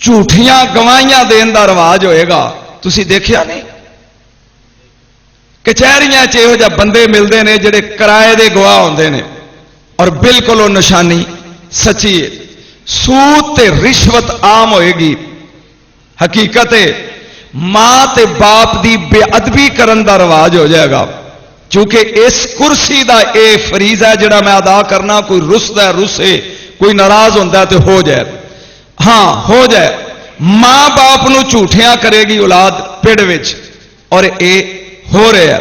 جھوٹیاں گواہیاں دین دا رواج ہوئے گا. تسی دیکھیا نہیں کچہریاں چ یہو جہ بندے ملتے ہیں جڑے کرائے دے گواہ ہوندے نے اور بالکل وہ نشانی سچی ہے. سود تے رشوت عام ہوئے گی. حقیقت ہے ماں تے باپ دی بے ادبی کرن دا رواج ہو جائے گا. چونکہ اس کرسی دا اے فریضہ ہے جڑا میں ادا کرنا. کوئی رسدا ہے رسے, کوئی ناراض ہوتا ہے تو ہو جائے. ہاں ہو جائے. ماں باپ نو جھوٹیاں کرے گی اولاد پیڑ وچ, اور اے ہو رہا ہے.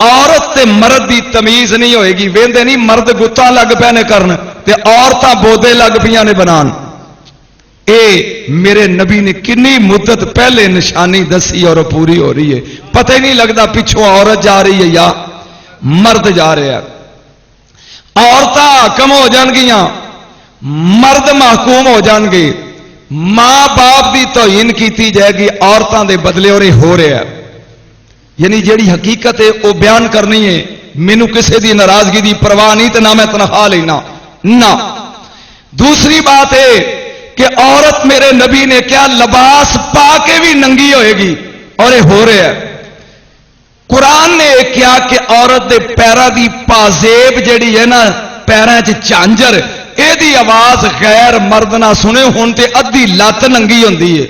عورت تے مرد دی تمیز نہیں ہوئے گی. ویندے نہیں مرد گتاں لگ پے نے کرن تے عورتاں بودے لگ پیاں نے بنان. اے میرے نبی نے کنی مدت پہلے نشانی دسی اور پوری ہو رہی ہے. پتہ ہی نہیں لگتا پچھوں عورت جا رہی ہے یا مرد جا رہا ہے. عورتاں حاکم ہو جان گیاں, مرد محکوم ہو جان گے. ماں باپ دی توہین کیتی جائے گی عورتوں دے بدلے, اور یہ ہو رہا ہے. یعنی جیڑی حقیقت ہے وہ بیان کرنی ہے. مینوں کسی دی ناراضگی دی پرواہ نہیں تو نہ میں تنخواہ لینا نہ. دوسری بات ہے کہ عورت میرے نبی نے کیا لباس پا کے بھی ننگی ہوئے گی, اور یہ ہو رہا ہے. قرآن نے کیا کہ عورت دے پیرا دی پازیب جیڑی ہے نا, پیراں چ چانجر, اے دی آواز غیر مرد نہ سنے ہون تے ادھی لت ننگی ہوندی ہے.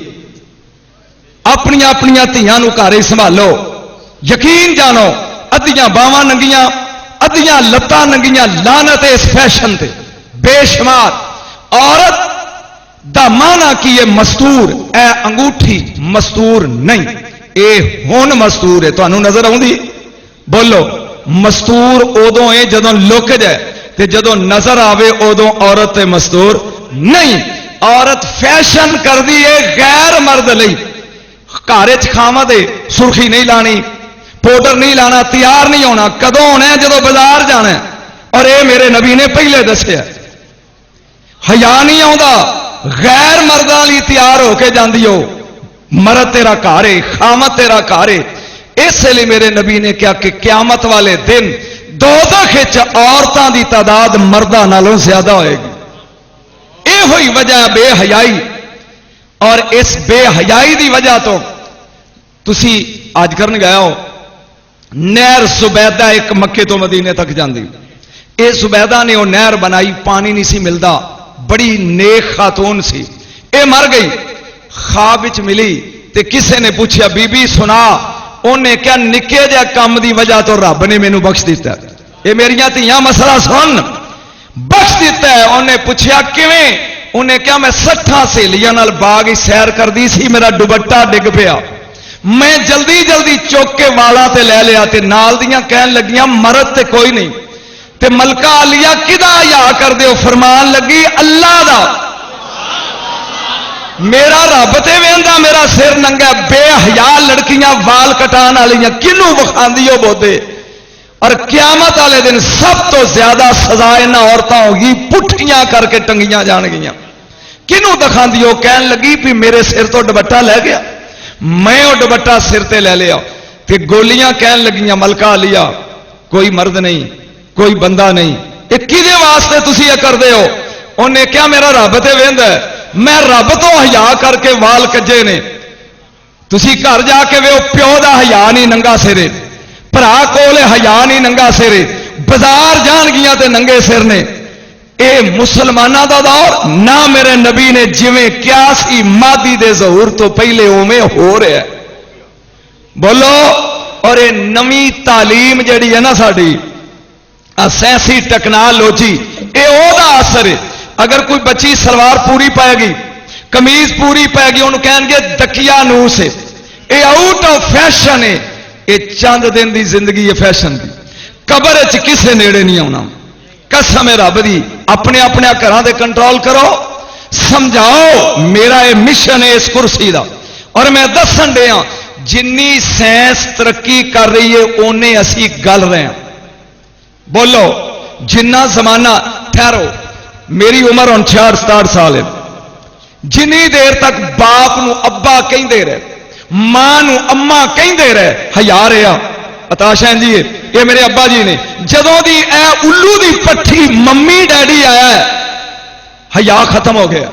اپنی اپنی دھیاں نو گھر سنبھالو. یقین جانو ادھیاں باواں ننگیاں, ادھیاں لتاں ننگیاں. لعنت اس فیشن تے بے شمار. عورت دا معنی کی ہے مستور. اے انگوٹھی مستور نہیں, اے ہون مستور ہے. تانوں نظر آوندی؟ بولو. مستور ادوں ہے جدوں لک جائے, تے جدوں نظر آوے ادوں عورت تے مستور نہیں. عورت فیشن کر دی ہے غیر مرد لئی. گھر کھاوا دے سرخی نہیں لانی, پاؤڈر نہیں لانا, تیار نہیں ہونا. کدوں ہونا ہے؟ جدوں بازار جانا ہے. اور اے میرے نبی نے پہلے دسیا. حیا نہیں آਉਂدا, غیر مرداں لی تیار ہو کے جاندی ہو. مرد تیرا گھر ہے, خامت تیرا گھر ہے. اس لیے میرے نبی نے کیا کہ قیامت والے دن دوزخ وچ عورتاں دی تعداد مرداں نالوں زیادہ ہوئے گی. اے ہوئی وجہ بے حیائی. اور اس بے حیائی دی وجہ تو تسی آج کرن گیا ہو نہر زبیدہ ایک مکے تو مدینے تک جاندی. اے زبیدہ نے وہ نہر بنائی, پانی نہیں سی ملدا, بڑی نیک خاتون سی. اے مر گئی. خواب وچ ملی تے کسے نے پوچھا بی بی سنا. انہیں کیا نکے جا کام دی وجہ تو رب نے مینوں بخش دیتا ہے. اے میریاں دھیاں مسئلہ سن, بخش دیتا ہے. انہیں پوچھا کیویں؟ انہیں کیا میں 60 سہیلیاں نال باغ ہی سیر کردی سی, میرا دوپٹہ ڈگ پیا, میں جلدی جلدی چوک کے والا تے لے لیا. تے نال دیاں کہن لگیاں مرد تے کوئی نہیں. تے ملکہ علیہ کدا حیا کر دیو؟ فرمان لگی اللہ دا. میرا رب تے ویندا میرا سر ننگا. بے حیا لڑکیاں وال کٹان والیاں کنوں وکھاندیو بودے. اور قیامت والے دن سب تو زیادہ سزا انہاں عورتاں ہوگی پٹھیاں کر کے ٹنگیاں جان گیاں. کنوں دکھاندیو؟ کہن لگی بھی میرے سر تو دوپٹہ لے گیا, میں وہ دوپٹہ سر تے لے لیا. تے گولیاں کہن لگیاں ملکہ علیہ کوئی مرد نہیں, کوئی بندہ نہیں. یہ کدے واسطے تسی یہ کردے ہو؟ انہیں کیا میرا رب تے ویندا ہے, میں رب تو حیا کر کے وال کجے نے. تسی گھر جا کے ویو پیو دا حیا نہیں ننگا سرے, بھرا کول حیا نہیں ننگا سرے, بازار جان گیاں تے ننگے سر نے. اے مسلمانوں دا دور نہ میرے نبی نے جویں کیا سی مادی دے ظہور تو پہلے اوویں ہو رہا ہے. بولو. اور اے نویں تعلیم جڑی ہے نا ساڈی سائنسی ٹیکنالوجی, اے او دا اثر ہے. اگر کوئی بچی سلوار پوری پائے گی, کمیز پوری پائے گی, انہوں کہیں گے دکیا نوس ہے. اے آؤٹ آف فیشن ہے. اے چند دن دی زندگی ہے فیشن دی. قبر چ کسے نیڑے نہیں آنا. قسم رب دی اپنے اپنے گھراں دے کنٹرول کرو. سمجھاؤ میرا یہ مشن ہے اس کرسی دا. اور میں دسن دیا جنی سائنس ترقی کر رہی ہے اونے اسی گل رہے ہیں. بولو جنہ زمانہ ٹھہرو, میری عمر 66-67 سال ہے. جنی دیر تک باپ نو ابا کہندے رہے, ماں نو اما کہندے رہے, حیا رہا. عطاشین جی یہ میرے ابا جی نے, جدوں دی اے الو دی پٹھی ممی ڈیڈی آیا ہے حیا ختم ہو گیا.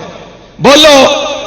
بولو